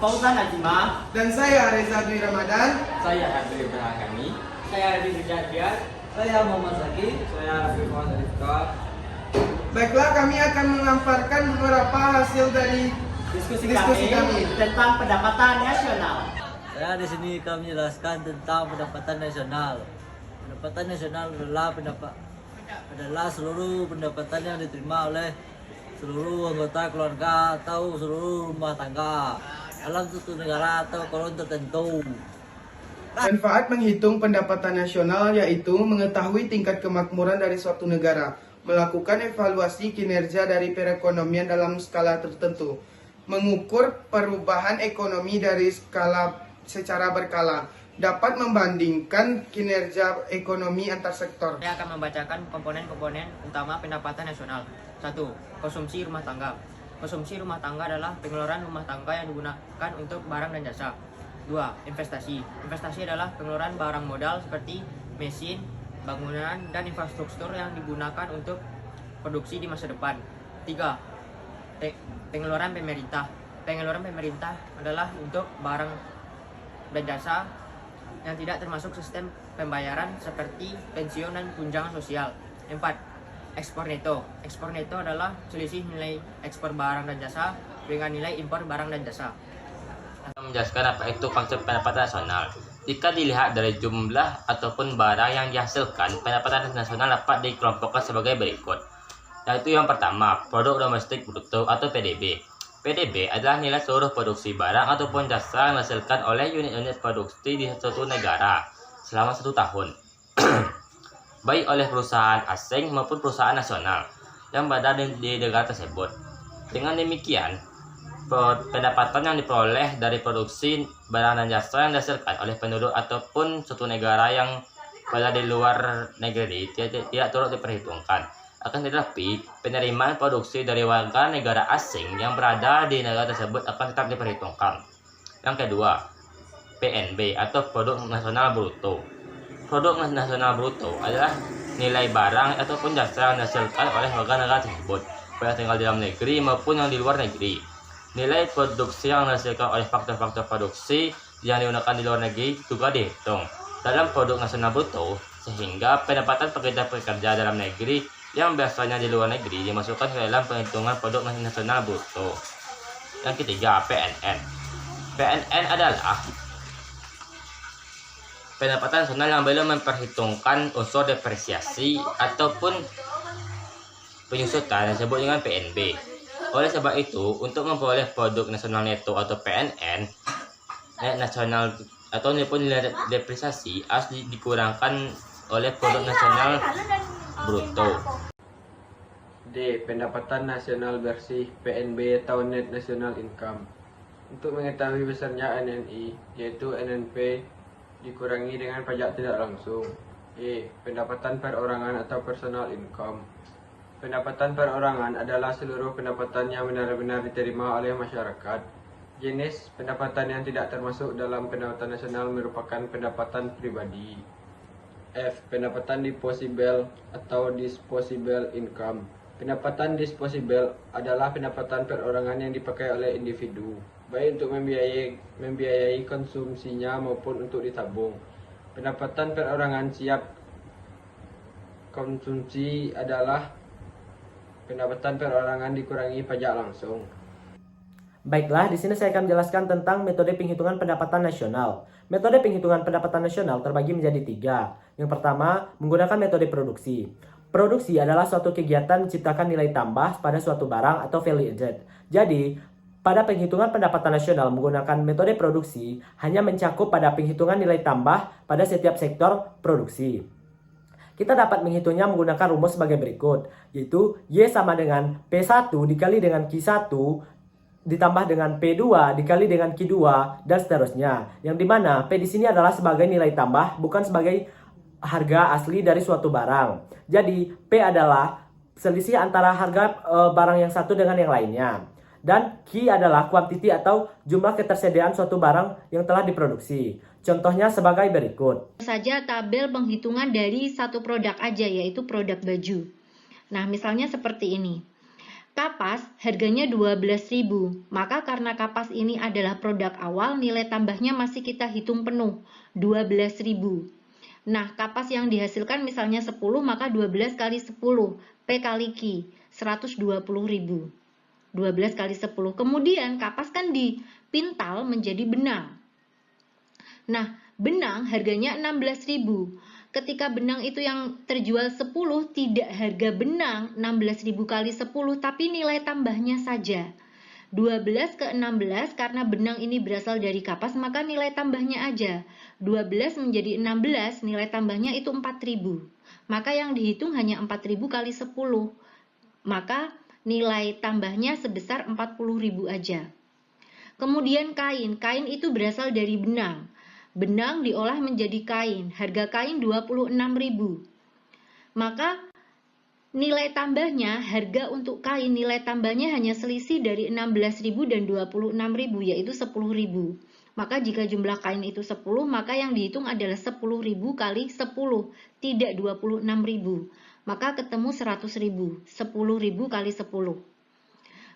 Fauzan Azimah. Dan saya Reza Dwi Ramadan. Saya Habib Rahakami. Saya Rabi Rijadian. Saya Muhammad Zaki. Saya Rafi Muhammad Rifka. Baiklah, kami akan memaparkan beberapa hasil dari Diskusi Diskusi kami kami. tentang pendapatan nasional. Saya di sini akan menjelaskan tentang pendapatan nasional. Pendapatan nasional adalah seluruh pendapatan yang diterima oleh seluruh anggota keluarga atau seluruh rumah tangga dalam suatu negara atau kolon tertentu. Manfaat menghitung pendapatan nasional yaitu mengetahui tingkat kemakmuran dari suatu negara, melakukan evaluasi kinerja dari perekonomian dalam skala tertentu, mengukur perubahan ekonomi dari skala secara berkala, dapat membandingkan kinerja ekonomi antar sektor. Saya akan membacakan komponen-komponen utama pendapatan nasional. 1. Konsumsi rumah tangga. Konsumsi rumah tangga adalah pengeluaran rumah tangga yang digunakan untuk barang dan jasa. 2. Investasi. Investasi adalah pengeluaran barang modal seperti mesin, bangunan, dan infrastruktur yang digunakan untuk produksi di masa depan. 3. Pengeluaran pemerintah. Pengeluaran pemerintah adalah untuk barang dan jasa yang tidak termasuk sistem pembayaran seperti pensiun dan tunjangan sosial. 4. Ekspor neto. Ekspor neto adalah selisih nilai ekspor barang dan jasa dengan nilai impor barang dan jasa. Menjelaskan apa itu konsep pendapatan nasional. Jika dilihat dari jumlah ataupun barang yang dihasilkan, pendapatan nasional dapat dikelompokkan sebagai berikut. Yaitu yang pertama, produk domestik bruto atau PDB. PDB adalah nilai seluruh produksi barang ataupun jasa yang dihasilkan oleh unit-unit produksi di suatu negara selama 1 tahun. Baik oleh perusahaan asing maupun perusahaan nasional yang berada di negara tersebut. Dengan demikian, pendapatan yang diperoleh dari produksi barang dan jasa yang dihasilkan oleh penduduk ataupun suatu negara yang berada di luar negeri tidak turut diperhitungkan. Akan tetapi, penerimaan produksi dari warga negara asing yang berada di negara tersebut akan tetap diperhitungkan. Yang kedua, PNB atau Produk Nasional Bruto. Produk Nasional Bruto adalah nilai barang ataupun jasa yang dihasilkan oleh warga negara tersebut, baik tinggal di dalam negeri maupun yang di luar negeri. Nilai produksi yang dihasilkan oleh faktor-faktor produksi yang digunakan di luar negeri juga dihitung dalam Produk Nasional Bruto, sehingga pendapatan pekerja-pekerja dalam negeri yang biasanya di luar negeri dimasukkan ke dalam penghitungan Produk Nasional Bruto. Yang ketiga, PNN. PNN adalah pendapatan nasional yang belum memperhitungkan unsur depresiasi ataupun penyusutan yang disebut dengan PNB. Oleh sebab itu, untuk memperoleh produk nasional neto atau PNN, net nasional atau nilai depresiasi harus dikurangkan oleh produk nasional bruto. D. Pendapatan nasional bersih PNB atau Net National Income. Untuk mengetahui besarnya NNI, yaitu NNP dikurangi dengan pajak tidak langsung. E. Pendapatan perorangan atau personal income. Pendapatan perorangan adalah seluruh pendapatan yang benar-benar diterima oleh masyarakat. Jenis pendapatan yang tidak termasuk dalam pendapatan nasional merupakan pendapatan pribadi. F. Pendapatan disposable atau disposable income. Pendapatan disposable adalah pendapatan perorangan yang dipakai oleh individu, baik untuk membiayai konsumsinya maupun untuk ditabung. Pendapatan perorangan siap konsumsi adalah pendapatan perorangan dikurangi pajak langsung. Baiklah, di sini saya akan menjelaskan tentang metode penghitungan pendapatan nasional. Metode penghitungan pendapatan nasional terbagi menjadi 3. Yang pertama, menggunakan metode produksi. Produksi adalah suatu kegiatan menciptakan nilai tambah pada suatu barang atau value added. Jadi, pada penghitungan pendapatan nasional menggunakan metode produksi hanya mencakup pada penghitungan nilai tambah pada setiap sektor produksi. Kita dapat menghitungnya menggunakan rumus sebagai berikut, yaitu Y sama dengan P1 dikali dengan Q1 ditambah dengan P2 dikali dengan Q2 dan seterusnya. Yang dimana P di sini adalah sebagai nilai tambah, bukan sebagai harga asli dari suatu barang. Jadi P adalah selisih antara harga barang yang satu dengan yang lainnya. Dan Q adalah kuantiti atau jumlah ketersediaan suatu barang yang telah diproduksi. Contohnya sebagai berikut. Saja tabel penghitungan dari satu produk aja, yaitu produk baju. Nah, misalnya seperti ini. Kapas harganya 12.000. Maka karena kapas ini adalah produk awal, nilai tambahnya masih kita hitung penuh, 12.000. Nah, kapas yang dihasilkan misalnya 10, maka 12 kali 10, P kali Q, 120.000. 12 kali 10. Kemudian kapas kan dipintal menjadi benang. Nah, benang harganya 16.000. Ketika benang itu yang terjual 10, tidak harga benang 16.000 kali 10, tapi nilai tambahnya saja. 12 ke 16, karena benang ini berasal dari kapas, maka nilai tambahnya aja. 12 menjadi 16, nilai tambahnya itu 4.000. Maka yang dihitung hanya 4.000 kali 10. Maka nilai tambahnya sebesar 40.000 aja. Kemudian kain. Kain itu berasal dari benang. Benang diolah menjadi kain. Harga kain 26.000. Maka nilai tambahnya, harga untuk kain, nilai tambahnya hanya selisih dari 16.000 dan 26.000, yaitu 10.000. Maka jika jumlah kain itu 10, maka yang dihitung adalah 10.000 kali 10, tidak 26.000. Maka ketemu 100.000, 10.000 kali 10.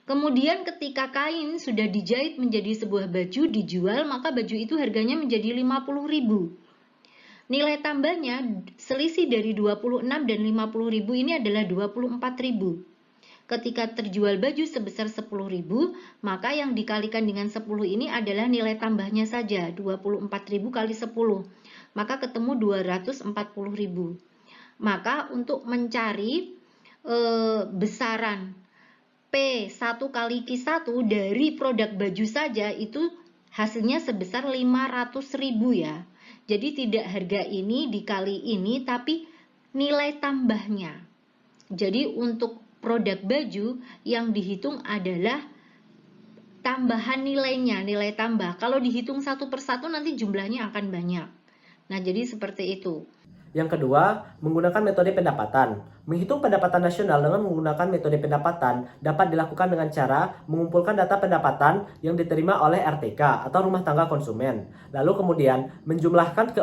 Kemudian ketika kain sudah dijahit menjadi sebuah baju, dijual, maka baju itu harganya menjadi 50.000. Nilai tambahnya selisih dari 26 dan 50.000 ini adalah 24.000. Ketika terjual baju sebesar 10.000, maka yang dikalikan dengan 10 ini adalah nilai tambahnya saja, 24.000 kali 10. Maka ketemu 240.000. Maka untuk mencari besaran P1 kali Q1 dari produk baju saja itu hasilnya sebesar 500.000 ya. Jadi tidak harga ini dikali ini, tapi nilai tambahnya. Jadi untuk produk baju yang dihitung adalah tambahan nilainya, nilai tambah. Kalau dihitung satu persatu nanti jumlahnya akan banyak. Nah, jadi seperti itu. Yang kedua, menggunakan metode pendapatan. Menghitung pendapatan nasional dengan menggunakan metode pendapatan dapat dilakukan dengan cara mengumpulkan data pendapatan yang diterima oleh RTK atau rumah tangga konsumen. Lalu kemudian menjumlahkan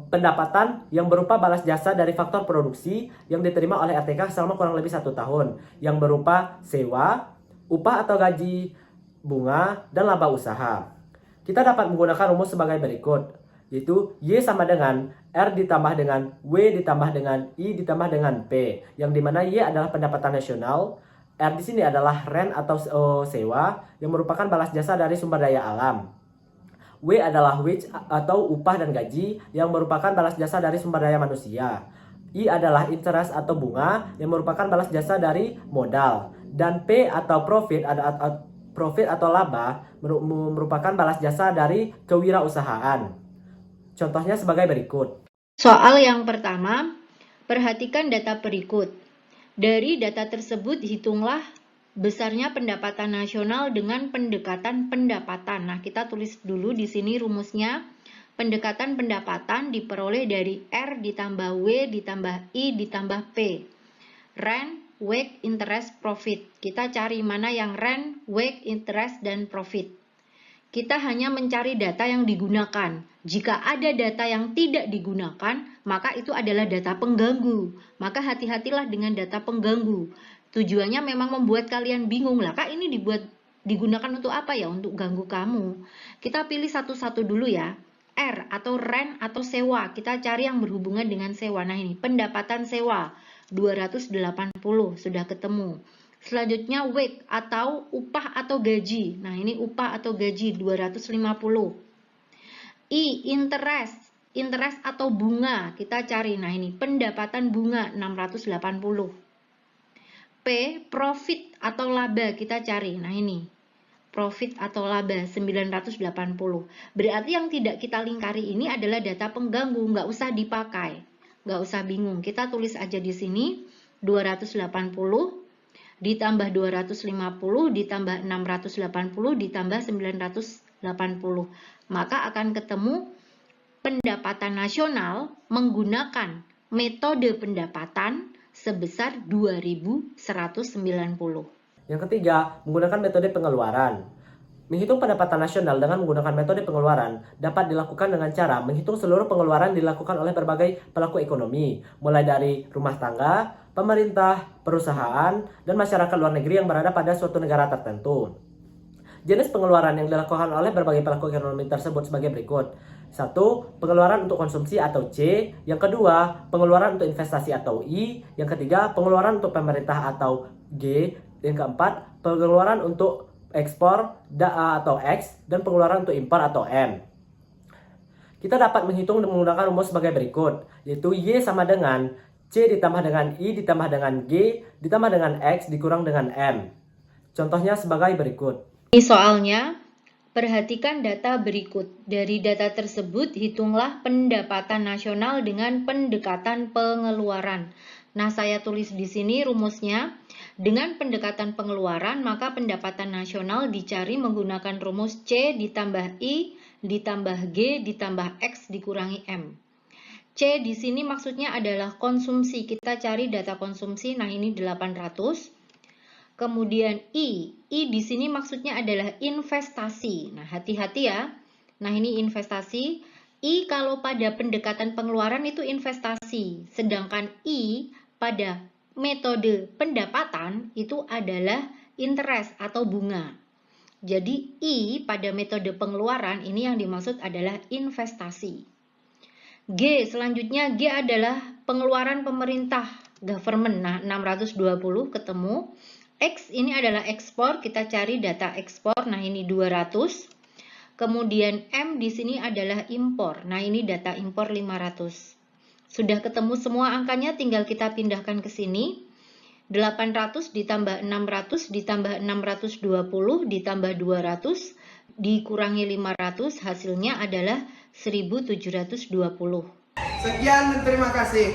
pendapatan yang berupa balas jasa dari faktor produksi yang diterima oleh RTK selama kurang lebih 1 tahun, yang berupa sewa, upah atau gaji, bunga, dan laba usaha. Kita dapat menggunakan rumus sebagai berikut, yaitu Y sama dengan R ditambah dengan W ditambah dengan I ditambah dengan P, yang dimana Y adalah pendapatan nasional, R di sini adalah rent atau sewa yang merupakan balas jasa dari sumber daya alam, W adalah wage atau upah dan gaji yang merupakan balas jasa dari sumber daya manusia, I adalah interest atau bunga yang merupakan balas jasa dari modal, dan P atau profit atau laba merupakan balas jasa dari kewirausahaan. Contohnya sebagai berikut. Soal yang pertama, perhatikan data berikut. Dari data tersebut, hitunglah besarnya pendapatan nasional dengan pendekatan pendapatan. Nah, kita tulis dulu di sini rumusnya. Pendekatan pendapatan diperoleh dari R ditambah W ditambah I ditambah P. Rent, wage, interest, profit. Kita cari mana yang rent, wage, interest, dan profit. Kita hanya mencari data yang digunakan. Jika ada data yang tidak digunakan, maka itu adalah data pengganggu. Maka hati-hatilah dengan data pengganggu. Tujuannya memang membuat kalian bingung lah, Kak, ini digunakan untuk apa ya? Untuk ganggu kamu. Kita pilih satu-satu dulu ya. R atau rent atau sewa. Kita cari yang berhubungan dengan sewa. Nah ini, pendapatan sewa 280 sudah ketemu. Selanjutnya wage atau upah atau gaji. Nah, ini upah atau gaji 250. I interest atau bunga. Kita cari. Nah, ini pendapatan bunga 680. P profit atau laba kita cari. Nah, ini profit atau laba 980. Berarti yang tidak kita lingkari ini adalah data pengganggu, nggak usah dipakai. Nggak usah bingung. Kita tulis aja di sini 280 ditambah 250, ditambah 680, ditambah 980. Maka akan ketemu pendapatan nasional menggunakan metode pendapatan sebesar 2.190. Yang ketiga, menggunakan metode pengeluaran. Menghitung pendapatan nasional dengan menggunakan metode pengeluaran dapat dilakukan dengan cara menghitung seluruh pengeluaran dilakukan oleh berbagai pelaku ekonomi, mulai dari rumah tangga, pemerintah, perusahaan, dan masyarakat luar negeri yang berada pada suatu negara tertentu. Jenis pengeluaran yang dilakukan oleh berbagai pelaku ekonomi tersebut sebagai berikut. 1. Pengeluaran untuk konsumsi atau C. Yang kedua, pengeluaran untuk investasi atau I. Yang ketiga, pengeluaran untuk pemerintah atau G. Yang keempat, pengeluaran untuk ekspor atau X. Dan pengeluaran untuk impor atau M. Kita dapat menghitung menggunakan rumus sebagai berikut, yaitu Y sama dengan C ditambah dengan I ditambah dengan G ditambah dengan X dikurang dengan M. Contohnya sebagai berikut. Ini soalnya, perhatikan data berikut. Dari data tersebut, hitunglah pendapatan nasional dengan pendekatan pengeluaran. Nah, saya tulis di sini rumusnya. Dengan pendekatan pengeluaran, maka pendapatan nasional dicari menggunakan rumus C ditambah I ditambah G ditambah X dikurangi M. C di sini maksudnya adalah konsumsi. Kita cari data konsumsi. Nah, ini 800. Kemudian I di sini maksudnya adalah investasi. Nah, hati-hati ya. Nah, ini investasi. I kalau pada pendekatan pengeluaran itu investasi. Sedangkan I pada metode pendapatan itu adalah interest atau bunga. Jadi I pada metode pengeluaran ini yang dimaksud adalah investasi. G selanjutnya, G adalah pengeluaran pemerintah, government. Nah, 620 ketemu. X ini adalah ekspor, kita cari data ekspor. Nah, ini 200. Kemudian M di sini adalah impor. Nah, ini data impor 500. Sudah ketemu semua angkanya, tinggal kita pindahkan ke sini. 800 ditambah 600 ditambah 620 ditambah 200 dikurangi 500, hasilnya adalah 1720. Sekian dan terima kasih.